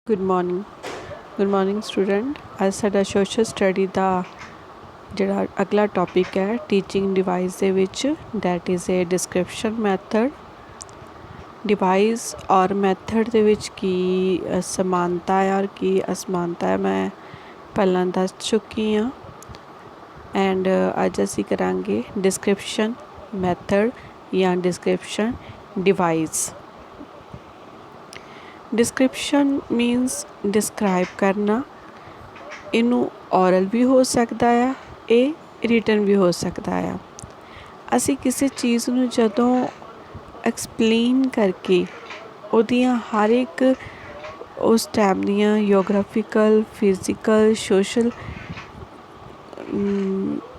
Good morning student. अज साडा social study का जिहड़ा अगला टॉपिक है teaching device they which that is a description method. Device और मैथड दे विच की समानता है और की असमानता है मैं पहला दस चुकी हाँ। एंड अज असी करांगे डिस्क्रिप्शन मैथड या डिस्क्रिप्शन डिवाइस। डिस्क्रिप्शन मीनस डिस्क्राइब करना। इनू औरल भी हो सकता है, ये रिटन भी हो सकता है। असी किसी चीज़ नू जदों एक्सप्लेन करके उहदियां हर एक उस टाइम दियां जियोग्राफिकल फिजिकल सोशल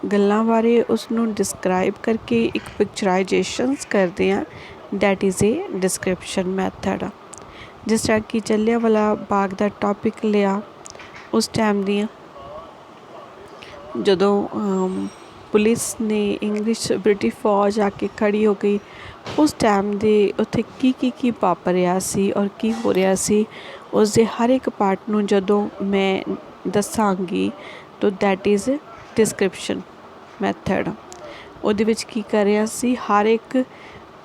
गल्लां बारे उसनू डिस्क्राइब करके एक पिक्चराइजेशनस करते हैं that is a description method. जिस तरह कि जलियांवाला बाग का टॉपिक लिया उस टाइम दियां जदों पुलिस ने इंग्लिश ब्रिटिश फौज आके खड़ी हो गई उस टाइम दे उत्थे की वापरिया सी और की हो रहा सी उस दे हर एक पार्ट नू जदों मैं दसांगी तो दैट इज़ डिस्क्रिप्शन मैथड। उहदे विच की कर रहा सी हर एक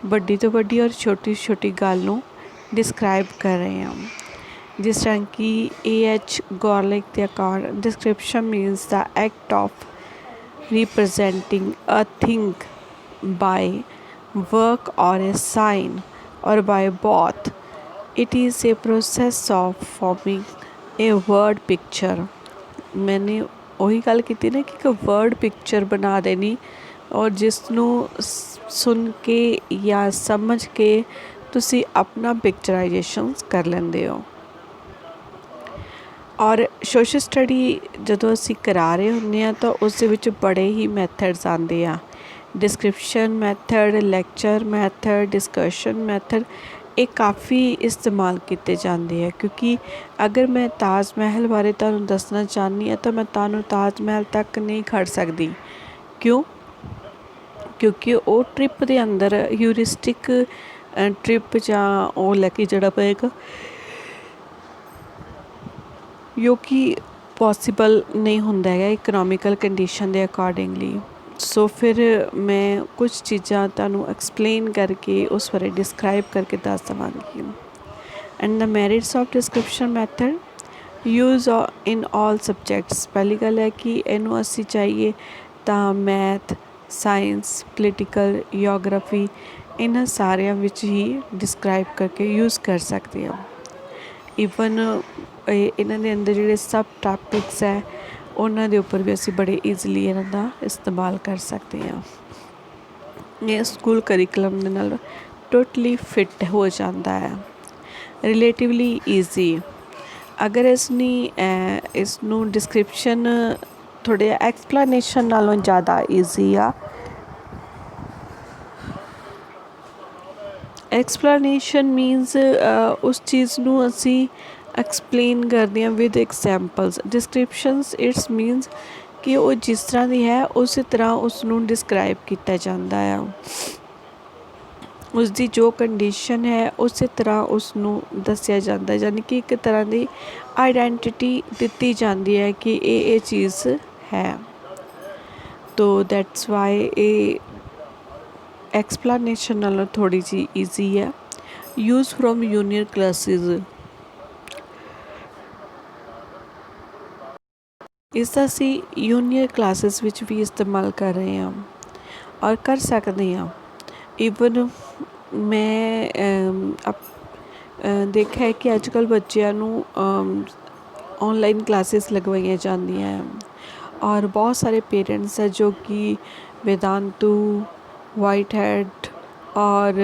वड्डी तो वड्डी और छोटी छोटी गल नू डिस्क्राइब कर रहे हैं। जिस तरह कि A.H. Gorlick के accord description means the act of representing a thing by work or a sign or by both. It is a process of forming a word picture. मैंने वही गल की ना कि एक वर्ड पिक्चर बना देनी और जिसनों सुन के या समझ के तुसी अपना पिक्चराइजेशन कर लेंदे हो। और सोशल स्टडी जदों असी करा रहे होंगे तो उस विच बड़े ही मैथड्स आते हैं। Description method, lecture method, discussion method, ये काफ़ी इस्तेमाल किए जाते हैं। क्योंकि अगर मैं ताज महल बारे तुहानूं दसना चाहनी हाँ तो मैं तुहानूं ताज महल तक नहीं खड़ सकती। क्यों? क्योंकि वो ट्रिप के अंदर ह्यूरिस्टिक ट्रिप जां वो लैके जड़ा पएगा जो कि पॉसीबल नहीं होंदा है इकनॉमिकल कंडीशन के अकॉर्डिंगली। सो फिर मैं कुछ चीज़ां तुहानूं एक्सप्लेन करके उस बारे डिस्क्राइब करके दस Devangi. And the merits of description method use in all subjects. पहली गल है कि इनू असी चाहिए तो मैथ साइंस पोलिटिकल जियोग्राफी इन्हां सारियां विच ही डिस्क्राइब करके यूज़ कर सकते हैं। ईवन इन्हां दे अंदर जिहड़े सब टॉपिक्स है उन्हां दे उपर भी असी बड़े ईजली इन्हां दा इस्तेमाल कर सकते हैं। ये स्कूल करिकुलम दे नाल टोटली फिट हो जाता है। रिलेटिवली ईजी अगर इसनूं डिस्क्रिप्शन थोड़े एक्सप्लेनेशन नालों ज़्यादा ईजी आ। एक्सप्लेनेशन मीनस उस चीज़ नूं असी एक्सप्लेन करते हैं विद एग्जाम्पल्स। डिस्क्रिप्शनस इट्स मीनस कि वो जिस तरह की है उस तरह उसनूं डिस्क्राइब किया जाता है। उसकी जो कंडीशन है उस तरह उसनूं दसिया जाता है, यानी कि एक तरह की आइडेंटिटी दी जाती है कि ये चीज़ है। तो दैट्स वाई ये एक्सप्लेनेशन नालों थोड़ी जी ईजी है। यूज़ फ्रॉम जूनियर क्लासेस इसका असी जूनियर क्लासेस विच भी इस्तेमाल कर रहे हैं और कर सकते हैं। ईवन मैं देखा है कि अजकल बच्चों ऑनलाइन क्लासेस लगवाई जांदियां हैं और बहुत सारे पेरेंट्स हैं जो कि वेदांतु वाइट हैट और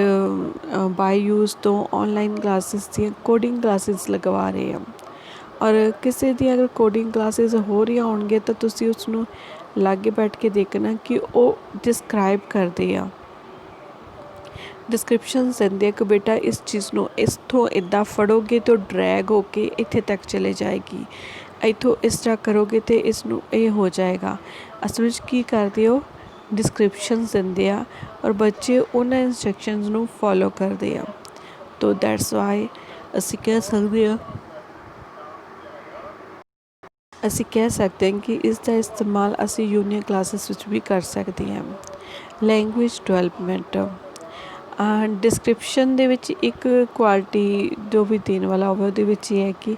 बाययूज़ तो ऑनलाइन क्लासेस दी कोडिंग क्लासेस लगवा रहे हैं। और किसी दी अगर कोडिंग क्लासेस हो रही होणगे तो तुसी उसनूं लागे बैठ के देखना कि वो डिस्क्राइब करते हैं, डिस्क्रिप्शन देंदे कि बेटा इस चीज़ नूं इत्थों इदां फड़ोगे तो ड्रैग होके इत्थे तक चले जाएगी, इत्थों इस तरह करोगे तो इसनूं ये हो जाएगा। असल विच की करदे हो डिस्क्रिप्शन देंदे आ और बच्चे उन्हां इंस्ट्रक्शनस नूं फॉलो करते हैं। तो दैट्स वाई असी कह सकते हैं ਅਸੀਂ ਕਹਿ ਸਕਦੇ ਹਾਂ ਕਿ ਇਸ ਦਾ ਇਸਤੇਮਾਲ ਅਸੀਂ ਜੂਨੀਅਰ ਕਲਾਸਿਸ ਵਿੱਚ ਵੀ ਕਰ ਸਕਦੇ ਹਾਂ। ਲੈਂਗੁਏਜ ਡਿਵੈਲਪਮੈਂਟ ਡਿਸਕ੍ਰਿਪਸ਼ਨ ਦੇ ਵਿੱਚ ਇੱਕ ਕੁਆਲਿਟੀ ਜੋ ਵੀ ਦੇਣ ਵਾਲਾ ਹੋਵੇ ਉਹਦੇ ਵਿੱਚ ਇਹ ਹੈ ਕਿ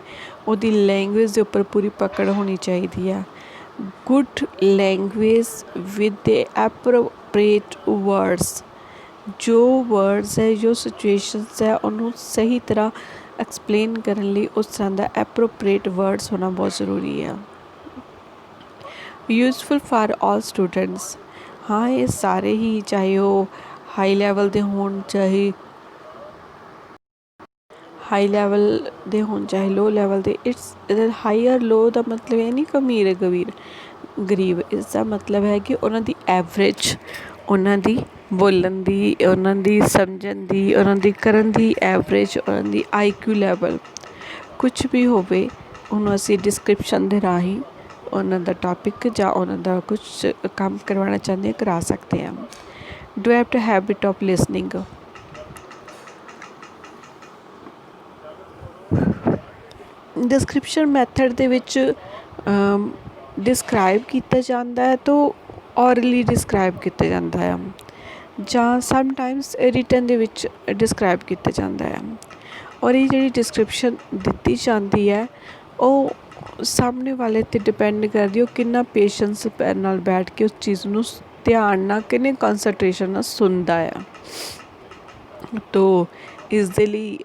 ਉਹਦੀ ਲੈਂਗੁਏਜ ਦੇ ਉੱਪਰ ਪੂਰੀ ਪਕੜ ਹੋਣੀ ਚਾਹੀਦੀ ਆ। ਗੁੱਡ ਲੈਂਗੁਏਜ ਵਿਦ ਦੇ ਐਪਰੋਪ੍ਰੀਏਟ ਵਰਡਸ, ਜੋ ਵਰਡਸ ਹੈ ਜੋ ਸਿਚੁਏਸ਼ਨਸ ਹੈ ਉਹਨੂੰ ਸਹੀ ਤਰ੍ਹਾਂ ਐਕਸਪਲੇਨ ਕਰਨ ਲਈ ਉਸ ਤਰ੍ਹਾਂ ਦਾ ਐਪਰੋਪ੍ਰੀਏਟ ਵਰਡਸ ਹੋਣਾ ਬਹੁਤ ਜ਼ਰੂਰੀ ਆ। ਯੂਜ਼ਫੁਲ ਫਾਰ ਆਲ ਸਟੂਡੈਂਟਸ, ਹਾਂ ਇਹ ਸਾਰੇ ਹੀ, ਚਾਹੇ ਉਹ ਹਾਈ ਲੈਵਲ ਦੇ ਹੋਣ ਚਾਹੇ ਲੋ ਲੈਵਲ ਦੇ। ਇਟਸ ਹਾਈ ਔਰ ਲੋ ਦਾ ਮਤਲਬ ਇਹ ਨਹੀਂ ਕਿ ਅਮੀਰ ਗਰੀਬ, ਇਸ ਦਾ ਮਤਲਬ ਹੈ ਕਿ ਉਹਨਾਂ ਦੀ ਐਵਰੇਜ, ਉਹਨਾਂ ਦੀ ਬੋਲਣ ਦੀ, ਉਹਨਾਂ ਦੀ ਸਮਝਣ ਦੀ, ਉਹਨਾਂ ਦੀ ਕਰਨ ਦੀ ਐਵਰੇਜ, ਉਹਨਾਂ ਦੀ IQ ਲੈਵਲ ਕੁਛ ਵੀ ਹੋਵੇ, ਉਹਨੂੰ ਅਸੀਂ ਡਿਸਕ੍ਰਿਪਸ਼ਨ ਦੇ ਰਾਹੀਂ ਉਹਨਾਂ ਦਾ ਟੋਪਿਕ ਜਾਂ ਉਹਨਾਂ ਦਾ ਕੁਛ ਕੰਮ ਕਰਵਾਉਣਾ ਚਾਹੁੰਦੇ ਹਾਂ ਕਰਾ ਸਕਦੇ ਹਾਂ। Developed habit of listening, description method ਦੇ ਵਿੱਚ ਡਿਸਕ੍ਰਾਈਬ ਕੀਤਾ ਜਾਂਦਾ ਹੈ ਤਾਂ ਔਰਲੀ ਡਿਸਕ੍ਰਾਈਬ ਕੀਤਾ ਜਾਂਦਾ ਹੈ, ਜਾਂ ਸਮਟਾਈਮਸ ਰਿਟਨ ਦੇ ਵਿੱਚ ਡਿਸਕ੍ਰਾਈਬ ਕੀਤਾ ਜਾਂਦਾ ਹੈ। ਔਰ ਇਹ ਜਿਹੜੀ ਡਿਸਕ੍ਰਿਪਸ਼ਨ ਦਿੱਤੀ ਜਾਂਦੀ ਹੈ ਉਹ ਸਾਹਮਣੇ ਵਾਲੇ 'ਤੇ ਡਿਪੈਂਡ ਕਰਦੀ ਉਹ ਕਿੰਨਾ ਪੇਸ਼ੈਂਸ ਨਾਲ ਬੈਠ ਕੇ ਉਸ ਚੀਜ਼ ਨੂੰ ਧਿਆਨ ਨਾਲ, ਕਿੰਨੇ ਕੰਸਨਟ੍ਰੇਸ਼ਨ ਨਾਲ ਸੁਣਦਾ ਆ। ਤੋ ਇਸ ਦੇ ਲਈ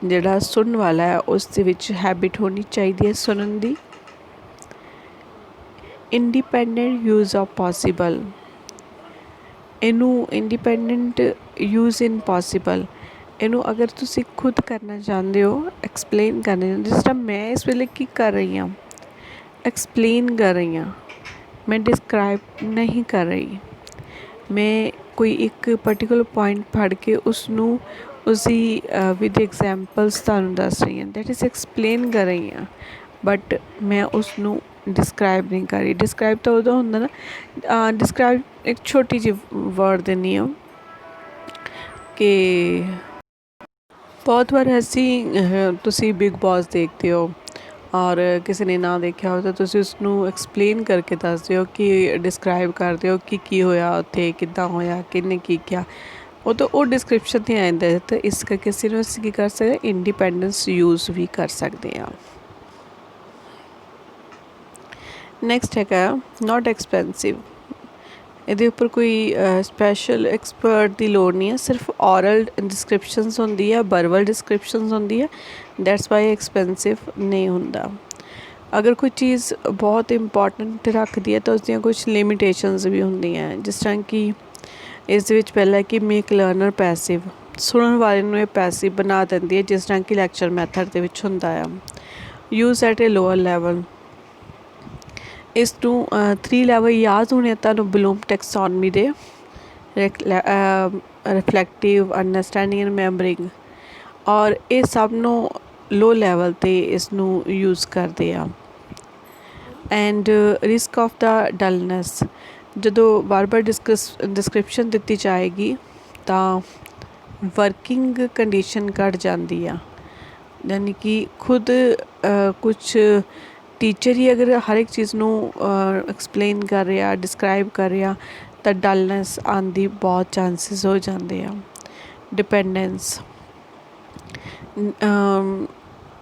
ਜਿਹੜਾ ਸੁਣਨ ਵਾਲਾ ਹੈ ਉਸ ਦੇ ਵਿੱਚ ਹੈਬਿਟ ਹੋਣੀ ਚਾਹੀਦੀ ਹੈ ਸੁਣਨ ਦੀ। ਇੰਡੀਪੈਂਡੈਂਟ ਯੂਜ਼ ਆਫ ਪੋਸੀਬਲ, ਇਹਨੂੰ ਇੰਡੀਪੈਂਡੈਂਟ ਯੂਜ਼ ਇਨ ਪੋਸੀਬਲ, ਇਹਨੂੰ ਅਗਰ ਤੁਸੀਂ ਖੁਦ ਕਰਨਾ ਚਾਹੁੰਦੇ ਹੋ, ਐਕਸਪਲੇਨ ਕਰਨਾ ਚਾਹੁੰਦੇ, ਜਿਸ ਤਰ੍ਹਾਂ ਮੈਂ ਇਸ ਵੇਲੇ ਕੀ ਕਰ ਰਹੀ ਹਾਂ, ਐਕਸਪਲੇਨ ਕਰ ਰਹੀ ਹਾਂ, ਮੈਂ ਡਿਸਕ੍ਰਾਈਬ ਨਹੀਂ ਕਰ ਰਹੀ। ਮੈਂ ਕੋਈ ਇੱਕ ਪਰਟੀਕੂਲਰ ਪੁਆਇੰਟ ਫੜ ਕੇ ਉਸਨੂੰ ਉਸਦੀ ਵਿਦ ਐਗਜ਼ਾਮਪਲਸ ਤੁਹਾਨੂੰ ਦੱਸ ਰਹੀ ਹਾਂ, ਦੈਟ ਇਜ਼ ਐਕਸਪਲੇਨ ਕਰ ਰਹੀ ਹਾਂ, ਬਟ ਮੈਂ ਉਸਨੂੰ ਡਿਸਕ੍ਰਾਈਬ ਨਹੀਂ ਕਰ ਰਹੀ। ਡਿਸਕ੍ਰਾਈਬ ਤਾਂ ਉਦੋਂ ਹੁੰਦਾ ਨਾ, ਡਿਸਕ੍ਰਾਈਬ ਇੱਕ ਛੋਟੀ ਜਿਹੀ ਵਰਡ ਦਿੰਦੀ ਹਾਂ ਕਿ ਬਹੁਤ ਵਾਰ ਤੁਸੀਂ ਬਿਗ ਬੌਸ ਦੇਖਦੇ ਹੋ ਔਰ ਕਿਸੇ ਨੇ ਨਾ ਦੇਖਿਆ ਹੋ ਤਾਂ ਤੁਸੀਂ ਉਸਨੂੰ ਐਕਸਪਲੇਨ ਕਰਕੇ ਦੱਸਦੇ ਹੋ ਕਿ ਡਿਸਕ੍ਰਾਈਬ ਕਰਦੇ ਹੋ ਕਿ ਕੀ ਹੋਇਆ ਉੱਥੇ, ਕਿੱਦਾਂ ਹੋਇਆ, ਕਿਹਨੇ ਕੀ ਕਿਹਾ, ਉਹ ਡਿਸਕ੍ਰਿਪਸ਼ਨ 'ਤੇ ਆ ਜਾਂਦਾ। ਤਾਂ ਇਸ ਕਰਕੇ ਅਸੀਂ ਕੀ ਕਰ ਸਕਦੇ, ਇੰਡੀਪੈਂਡੈਂਸ ਯੂਜ਼ ਵੀ ਕਰ ਸਕਦੇ ਹਾਂ। ਨੈਕਸਟ ਹੈਗਾ ਨੋਟ ਐਕਸਪੈਂਸਿਵ, ਇਹਦੇ ਉੱਪਰ ਕੋਈ ਸਪੈਸ਼ਲ ਐਕਸਪਰਟ ਦੀ ਲੋੜ ਨਹੀਂ ਹੈ, ਸਿਰਫ ਔਰਲ ਡਿਸਕ੍ਰਿਪਸ਼ਨਸ ਹੁੰਦੀ ਹੈ, ਵਰਬਲ ਡਿਸਕ੍ਰਿਪਸ਼ਨਸ ਹੁੰਦੀ ਹੈ, ਦੈਟਸ ਵਾਈ ਐਕਸਪੈਂਸਿਵ ਨਹੀਂ ਹੁੰਦਾ। ਅਗਰ ਕੋਈ ਚੀਜ਼ ਬਹੁਤ ਇੰਪੋਰਟੈਂਟ ਰੱਖਦੀ ਹੈ ਤਾਂ ਉਸਦੀਆਂ ਕੁਛ ਲਿਮੀਟੇਸ਼ਨਸ ਵੀ ਹੁੰਦੀਆਂ, ਜਿਸ ਤਰ੍ਹਾਂ ਕਿ ਇਸ ਦੇ ਵਿੱਚ ਪਹਿਲਾਂ ਕਿ ਮੇਕ ਲਰਨਰ ਪੈਸਿਵ, ਸੁਣਨ ਵਾਲੇ ਨੂੰ ਇਹ ਪੈਸਿਵ ਬਣਾ ਦਿੰਦੀ ਹੈ, ਜਿਸ ਤਰ੍ਹਾਂ ਕਿ ਲੈਕਚਰ ਮੈਥਡ ਦੇ ਵਿੱਚ ਹੁੰਦਾ ਆ। Use at a lower level, ਇਸ ਨੂੰ 3 ਲੈਵਲ ਯਾਦ ਹੋਣੇ ਤੁਹਾਨੂੰ ਬਲੂਮ ਟੈਕਸੋਨਮੀ ਦੇ, ਰਿਫਲੈਕਟਿਵ, ਅੰਡਰਸਟੈਂਡਿੰਗ ਐਂਡ ਰਿਮੈਂਬਰਿੰਗ, ਔਰ ਇਹ ਸਭ ਨੂੰ ਲੋ ਲੈਵਲ 'ਤੇ ਇਸ ਨੂੰ ਯੂਜ਼ ਕਰਦੇ ਆ। And risk of the dullness, ਜਦੋਂ ਵਾਰ-ਵਾਰ ਡਿਸਕ੍ਰਿਪਸ਼ਨ ਦਿੱਤੀ ਜਾਏਗੀ ਤਾਂ ਵਰਕਿੰਗ ਕੰਡੀਸ਼ਨ ਘੱਟ ਜਾਂਦੀ ਆ, ਯਾਨੀ ਕਿ ਖੁਦ ਕੁਛ ਟੀਚਰ ਹੀ ਅਗਰ ਹਰ ਇੱਕ ਚੀਜ਼ ਨੂੰ ਐਕਸਪਲੇਨ ਕਰ ਰਿਹਾ, ਡਿਸਕ੍ਰਾਈਬ ਕਰ ਰਿਹਾ, ਤਾਂ ਡਲਨੈਸ ਆਉਣ ਦੀ ਬਹੁਤ ਚਾਂਸਿਸ ਹੋ ਜਾਂਦੇ ਆ। ਡਿਪੈਂਡੈਂਸ,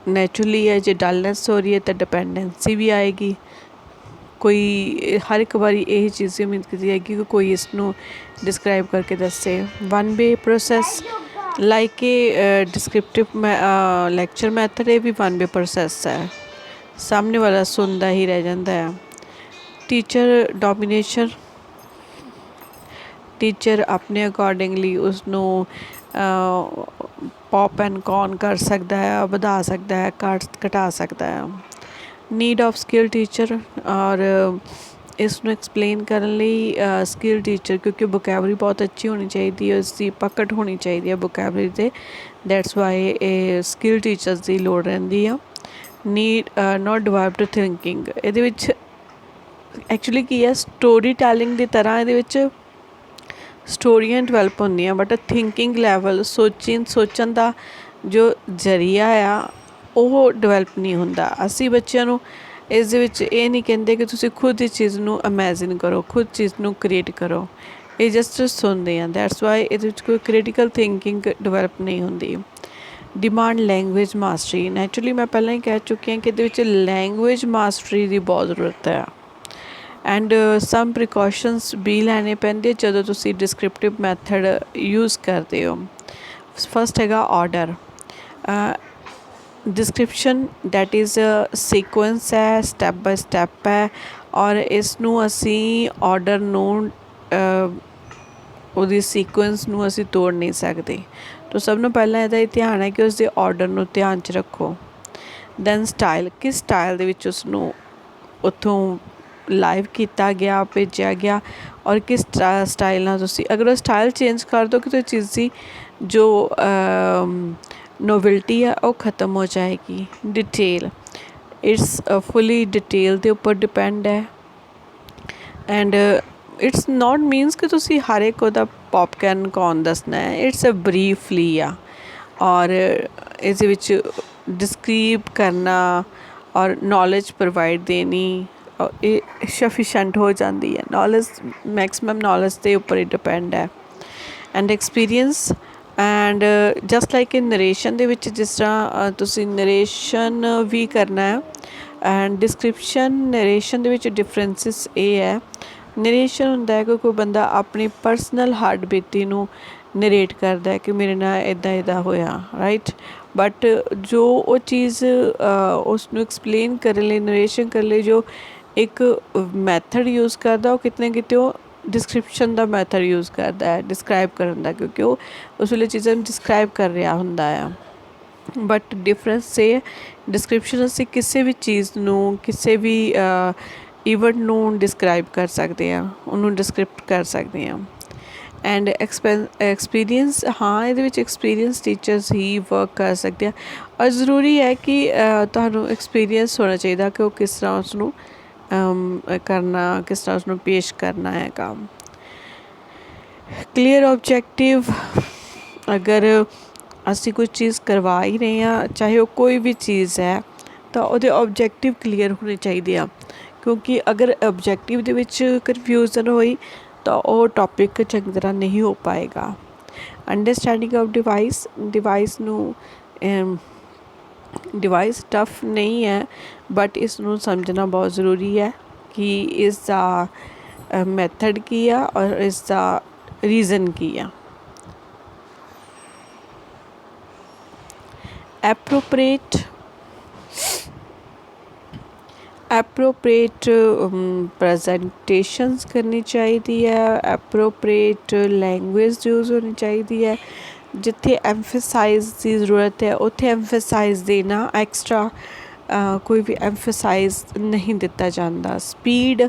ਨੈਚੁਰਲੀ ਹੈ, ਜੇ ਡਲਨੈਸ ਹੋ ਰਹੀ ਹੈ ਤਾਂ ਡਿਪੈਂਡੈਂਸੀ ਵੀ ਆਏਗੀ। ਕੋਈ ਹਰ ਇੱਕ ਵਾਰੀ ਇਹ ਚੀਜ਼ ਉਮੀਦ ਕੀਤੀ ਜਾਏਗੀ ਕਿ ਕੋਈ ਇਸ ਨੂੰ ਡਿਸਕ੍ਰਾਈਬ ਕਰਕੇ ਦੱਸੇ। ਵਨ ਵੇ ਪ੍ਰੋਸੈਸ ਲਾਈਕ ਏ ਡਿਸਕ੍ਰਿਪਟਿਵ ਲੈਕਚਰ ਮੈਥਡ, ਇਹ ਵੀ ਵਨ ਵੇ ਪ੍ਰੋਸੈਸ ਹੈ, ਸਾਹਮਣੇ ਵਾਲਾ ਸੁਣਦਾ ਹੀ ਰਹਿ ਜਾਂਦਾ ਹੈ। ਟੀਚਰ ਡੋਮੀਨੇਸ਼ਨ, ਟੀਚਰ ਆਪਣੇ ਅਕੋਰਡਿੰਗਲੀ ਉਸਨੂੰ ਪੋਪ ਐਂਡ ਕੌਨ ਕਰ ਸਕਦਾ ਹੈ, ਵਧਾ ਸਕਦਾ ਹੈ, ਘਟਾ ਸਕਦਾ ਹੈ। ਨੀਡ ਆਫ ਸਕਿੱਲ ਟੀਚਰ, ਔਰ ਇਸ ਨੂੰ ਐਕਸਪਲੇਨ ਕਰਨ ਲਈ ਸਕਿੱਲ ਟੀਚਰ, ਕਿਉਂਕਿ ਵੋਕੈਬਲਰੀ ਬਹੁਤ ਅੱਛੀ ਹੋਣੀ ਚਾਹੀਦੀ ਹੈ, ਉਸਦੀ ਪਕੜ ਹੋਣੀ ਚਾਹੀਦੀ ਹੈ ਵੋਕੈਬਲਰੀ 'ਤੇ, ਦੈਟਸ ਵਾਈ ਇਹ ਸਕਿੱਲ ਟੀਚਰਸ ਦੀ ਲੋੜ ਰਹਿੰਦੀ ਆ। ਨੀਡ ਨੋਟ ਡਿਵੈਲਪਡ ਥਿੰਕਿੰਗ, ਇਹਦੇ ਵਿੱਚ ਐਕਚੁਅਲੀ ਕੀ ਹੈ, ਸਟੋਰੀ ਟੈਲਿੰਗ ਦੀ ਤਰ੍ਹਾਂ ਇਹਦੇ ਵਿੱਚ ਸਟੋਰੀਆਂ ਡਿਵੈਲਪ ਹੁੰਦੀਆਂ, ਬਟ ਥਿੰਕਿੰਗ ਲੈਵਲ, ਸੋਚਣ ਦਾ ਜੋ ਜ਼ਰੀਆ ਆ ਉਹ ਡਿਵੈਲਪ ਨਹੀਂ ਹੁੰਦਾ। ਅਸੀਂ ਬੱਚਿਆਂ ਨੂੰ ਇਸ ਦੇ ਵਿੱਚ ਇਹ ਨਹੀਂ ਕਹਿੰਦੇ ਕਿ ਤੁਸੀਂ ਖੁਦ ਇਸ ਚੀਜ਼ ਨੂੰ ਇਮੈਜਿਨ ਕਰੋ, ਖੁਦ ਚੀਜ਼ ਨੂੰ ਕ੍ਰੀਏਟ ਕਰੋ, ਇਹ ਜਸਟ ਸੁਣਦੇ ਆ। ਦੈਟਸ ਵਾਈ ਇਹਦੇ ਵਿੱਚ ਕੋਈ ਕ੍ਰਿਟੀਕਲ ਥਿੰਕਿੰਗ ਡਿਵੈਲਪ ਨਹੀਂ ਹੁੰਦੀ। ਡਿਮਾਂਡ ਲੈਂਗੁਏਜ ਮਾਸਟਰੀ, ਨੈਚੁਰਲੀ ਮੈਂ ਪਹਿਲਾਂ ਹੀ ਕਹਿ ਚੁੱਕੀ ਹਾਂ ਕਿ ਇਹਦੇ ਵਿੱਚ ਲੈਂਗੁਏਜ ਮਾਸਟਰੀ ਦੀ ਬਹੁਤ ਜ਼ਰੂਰਤ ਹੈ। ਐਂਡ ਸਮ ਪ੍ਰੀਕੋਸ਼ਨਸ ਵੀ ਲੈਣੇ ਪੈਂਦੇ ਜਦੋਂ ਤੁਸੀਂ ਡਿਸਕ੍ਰਿਪਟਿਵ ਮੈਥਡ ਯੂਜ਼ ਕਰਦੇ ਹੋ। ਫਸਟ ਹੈਗਾ order. Description that is sequence ਹੈ, ਸਟੈਪ ਬਾਏ ਸਟੈਪ ਹੈ, ਔਰ ਇਸ ਨੂੰ ਅਸੀਂ ਆਰਡਰ ਨੂੰ ਉਹਦੀ ਸੀਕੁਐਂਸ ਨੂੰ ਅਸੀਂ ਤੋੜ ਨਹੀਂ ਸਕਦੇ। ਤਾਂ ਸਭ ਨੂੰ ਪਹਿਲਾਂ ਇਹਦਾ ਇਹ ਧਿਆਨ ਹੈ ਕਿ ਉਸਦੇ ਆਰਡਰ ਨੂੰ ਧਿਆਨ 'ਚ ਰੱਖੋ। ਦੈਨ ਸਟਾਈਲ, ਕਿਸ ਸਟਾਈਲ ਦੇ ਵਿੱਚ ਉਸਨੂੰ ਉੱਥੋਂ ਲਾਈਵ ਕੀਤਾ ਗਿਆ, ਭੇਜਿਆ ਗਿਆ, ਔਰ ਕਿਸ ਸਟਾਈਲ ਨਾਲ ਤੁਸੀਂ ਅਗਰ ਉਹ ਸਟਾਈਲ ਚੇਂਜ ਕਰ ਦਿਓ ਕਿਸੇ ਚੀਜ਼ ਦੀ ਜੋ ਨੋਵੈਲਟੀ ਹੈ ਉਹ ख़त्म ਹੋ ਜਾਏਗੀ। ਡਿਟੇਲ, ਇਟਸ ਫੁੱਲੀ ਡਿਟੇਲ ਦੇ ਉੱਪਰ ਡਿਪੈਂਡ ਹੈ। ਐਂਡ ਇਟਸ ਨੋਟ ਮੀਨਸ ਕਿ ਤੁਸੀਂ ਹਰ ਇੱਕ ਉਹਦਾ ਪੋਪਕਰਨ ਕੌਣ ਦੱਸਣਾ ਹੈ, ਇਟਸ ਅ ਬਰੀਫਲੀ ਆ। ਔਰ ਇਸ ਦੇ ਵਿੱਚ ਡਿਸਕ੍ਰਾਈਬ ਕਰਨਾ ਔਰ ਨੌਲੇਜ ਪ੍ਰੋਵਾਈਡ ਦੇਣੀ ਇਹ ਸਫੀਸ਼ੈਂਟ ਹੋ ਜਾਂਦੀ ਹੈ। ਨੌਲੇਜ ਮੈਕਸੀਮਮ ਨੌਲੇਜ ਦੇ ਉੱਪਰ ਹੀ ਡਿਪੈਂਡ ਹੈ। And experience, and just like in narration ਦੇ ਵਿੱਚ ਜਿਸ ਤਰ੍ਹਾਂ ਤੁਸੀਂ ਨਰੇਸ਼ਨ ਵੀ ਕਰਨਾ ਹੈ ਐਂਡ ਡਿਸਕ੍ਰਿਪਸ਼ਨ ਨਰੇਸ਼ਨ ਦੇ ਵਿੱਚ ਡਿਫਰੈਂਸਿਸ ਇਹ ਹੈ। ਨਰੇਸ਼ਨ ਹੁੰਦਾ ਹੈ ਕਿ ਕੋਈ ਬੰਦਾ ਆਪਣੀ ਪਰਸਨਲ ਹਾਰਟ ਬੀਤੀ ਨੂੰ ਨਰੇਟ ਕਰਦਾ ਹੈ ਕਿ ਮੇਰੇ ਨਾਲ ਇੱਦਾਂ ਇੱਦਾਂ ਹੋਇਆ, ਰਾਈਟ। ਬਟ ਜੋ ਉਹ ਚੀਜ਼ ਉਸ ਨੂੰ ਐਕਸਪਲੇਨ ਕਰਨ ਲਈ, ਨਰੇਸ਼ਨ ਕਰਨ ਲਈ ਜੋ ਇੱਕ ਮੈਥਡ ਯੂਜ਼ ਕਰਦਾ ਉਹ ਕਿਤੇ ਨਾ ਕਿਤੇ ਉਹ ਡਿਸਕ੍ਰਿਪਸ਼ਨ ਦਾ ਮੈਥਡ ਯੂਜ਼ ਕਰਦਾ ਹੈ ਡਿਸਕ੍ਰਾਈਬ ਕਰਨ ਦਾ, ਕਿਉਂਕਿ ਉਹ ਉਸ ਵੇਲੇ ਚੀਜ਼ਾਂ ਨੂੰ ਡਿਸਕ੍ਰਾਈਬ ਕਰ ਰਿਹਾ ਹੁੰਦਾ ਆ। ਬਟ ਡਿਫਰੈਂਸ ਇਹ ਡਿਸਕ੍ਰਿਪਸ਼ਨ ਅਸੀਂ ਕਿਸੇ ਵੀ ਚੀਜ਼ ਨੂੰ, ਕਿਸੇ ਵੀ ਈਵੈਂਟ ਨੂੰ ਡਿਸਕ੍ਰਾਈਬ ਕਰ ਸਕਦੇ ਹਾਂ, ਉਹਨੂੰ ਡਿਸਕ੍ਰਿਪਟ ਕਰ ਸਕਦੇ ਹਾਂ। ਐਂਡ ਐਕਸਪੀਰੀਅੰਸ, ਹਾਂ ਇਹਦੇ ਵਿੱਚ ਐਕਸਪੀਰੀਅੰਸ ਟੀਚਰਸ ਹੀ ਵਰਕ ਕਰ ਸਕਦੇ ਆ। ਔਰ ਜ਼ਰੂਰੀ ਹੈ ਕਿ ਤੁਹਾਨੂੰ ਐਕਸਪੀਰੀਅੰਸ ਹੋਣਾ ਚਾਹੀਦਾ ਕਿ ਉਹ ਕਿਸ ਤਰ੍ਹਾਂ ਉਸਨੂੰ ਕਰਨਾ, ਕਿਸ ਤਰ੍ਹਾਂ ਉਸਨੂੰ ਪੇਸ਼ ਕਰਨਾ ਹੈ ਕੰਮ। ਕਲੀਅਰ ਓਬਜੈਕਟਿਵ, ਅਗਰ ਅਸੀਂ ਕੋਈ ਚੀਜ਼ ਕਰਵਾ ਹੀ ਰਹੇ ਹਾਂ, ਚਾਹੇ ਉਹ ਕੋਈ ਵੀ ਚੀਜ਼ ਹੈ, ਤਾਂ ਉਹਦੇ ਓਬਜੈਕਟਿਵ ਕਲੀਅਰ ਹੋਣੇ ਚਾਹੀਦੇ ਆ। ਕਿਉਂਕਿ ਅਗਰ ਓਬਜੈਕਟਿਵ ਦੇ ਵਿੱਚ ਕਨਫਿਊਜ਼ਨ ਹੋਈ ਤਾਂ ਉਹ ਟੋਪਿਕ ਚੰਗੀ ਤਰ੍ਹਾਂ ਨਹੀਂ ਹੋ ਪਾਏਗਾ। Understanding of device, device tough ਨਹੀਂ ਹੈ, ਬਟ ਇਸ ਨੂੰ ਸਮਝਣਾ ਬਹੁਤ ਜ਼ਰੂਰੀ ਹੈ ਕਿ ਇਸ ਦਾ ਮੈਥਡ ਕੀ ਆ ਔਰ ਇਸ ਦਾ ਰੀਜ਼ਨ ਕੀ ਆ। ਐਪਰੋਪ੍ਰੀਏਟ ਪ੍ਰੈਜੈਂਟੇਸ਼ਨਸ ਕਰਨੀ ਚਾਹੀਦੀ ਹੈ, ਐਪਰੋਪ੍ਰੀਏਟ ਲੈਂਗੁਏਜ ਯੂਜ਼ ਹੋਣੀ ਚਾਹੀਦੀ ਹੈ। ਜਿੱਥੇ ਐਮਫਸਾਈਜ਼ ਦੀ ਜ਼ਰੂਰਤ ਹੈ ਉੱਥੇ ਐਮਫਸਾਈਜ਼ ਦੇਣਾ, ਐਕਸਟਰਾ ਕੋਈ ਵੀ ਐਮਫਸਾਈਜ਼ ਨਹੀਂ ਦਿੱਤਾ ਜਾਂਦਾ। ਸਪੀਡ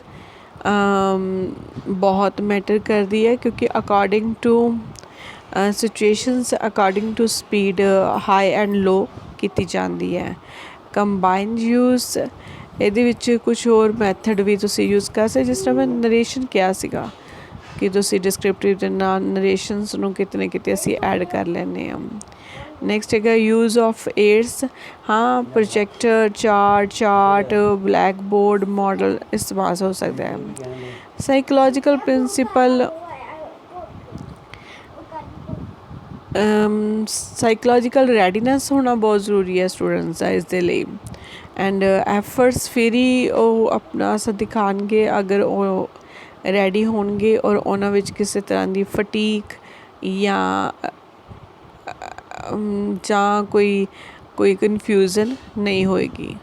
ਬਹੁਤ ਮੈਟਰ ਕਰਦੀ ਹੈ ਕਿਉਂਕਿ according to situations, according to speed high and low ਕੀਤੀ ਜਾਂਦੀ ਹੈ। ਕੰਬਾਈਨਡ ਯੂਜ਼, ਇਹਦੇ ਵਿੱਚ ਕੁਛ ਹੋਰ ਮੈਥਡ ਵੀ ਤੁਸੀਂ ਯੂਜ਼ ਕਰ ਸਕਦੇ, ਜਿਸ ਤਰ੍ਹਾਂ ਮੈਂ ਨਰੇਸ਼ਨ ਕਿਹਾ ਸੀਗਾ ਕਿ ਤੁਸੀਂ ਡਿਸਕ੍ਰਿਪਟਿਵ ਦੇ ਨਾਲ ਨਰੇਸ਼ਨਸ ਨੂੰ ਕਿਤੇ ਨਾ ਕਿਤੇ ਅਸੀਂ ਐਡ ਕਰ ਲੈਂਦੇ ਹਾਂ। ਨੈਕਸਟ ਹੈਗਾ ਯੂਜ਼ ਆਫ ਏਡਸ, ਹਾਂ projector, chart, black board, model ਇਸਤੇਮਾਲ ਹੋ ਸਕਦਾ ਹੈ। ਸਾਈਕੋਲੋਜੀਕਲ ਪ੍ਰਿੰਸੀਪਲ, ਸਾਈਕੋਲੋਜੀਕਲ ਰੈਡੀਨੈਸ ਹੋਣਾ ਬਹੁਤ ਜ਼ਰੂਰੀ ਹੈ ਸਟੂਡੈਂਟਸ ਦਾ ਇਸ ਦੇ ਲਈ। ਐਂਡ ਐਫਰਟਸ ਫਿਰ ਹੀ ਉਹ ਆਪਣਾ ਅਸਰ ਦਿਖਾਉਣਗੇ ਅਗਰ ਉਹ ਰੈਡੀ ਹੋਣਗੇ ਔਰ ਉਹਨਾਂ ਵਿੱਚ ਕਿਸੇ ਤਰ੍ਹਾਂ ਦੀ ਫਟੀਕ ਜਾਂ ਕੋਈ ਕਨਫਿਊਜ਼ਨ ਨਹੀਂ ਹੋਏਗੀ।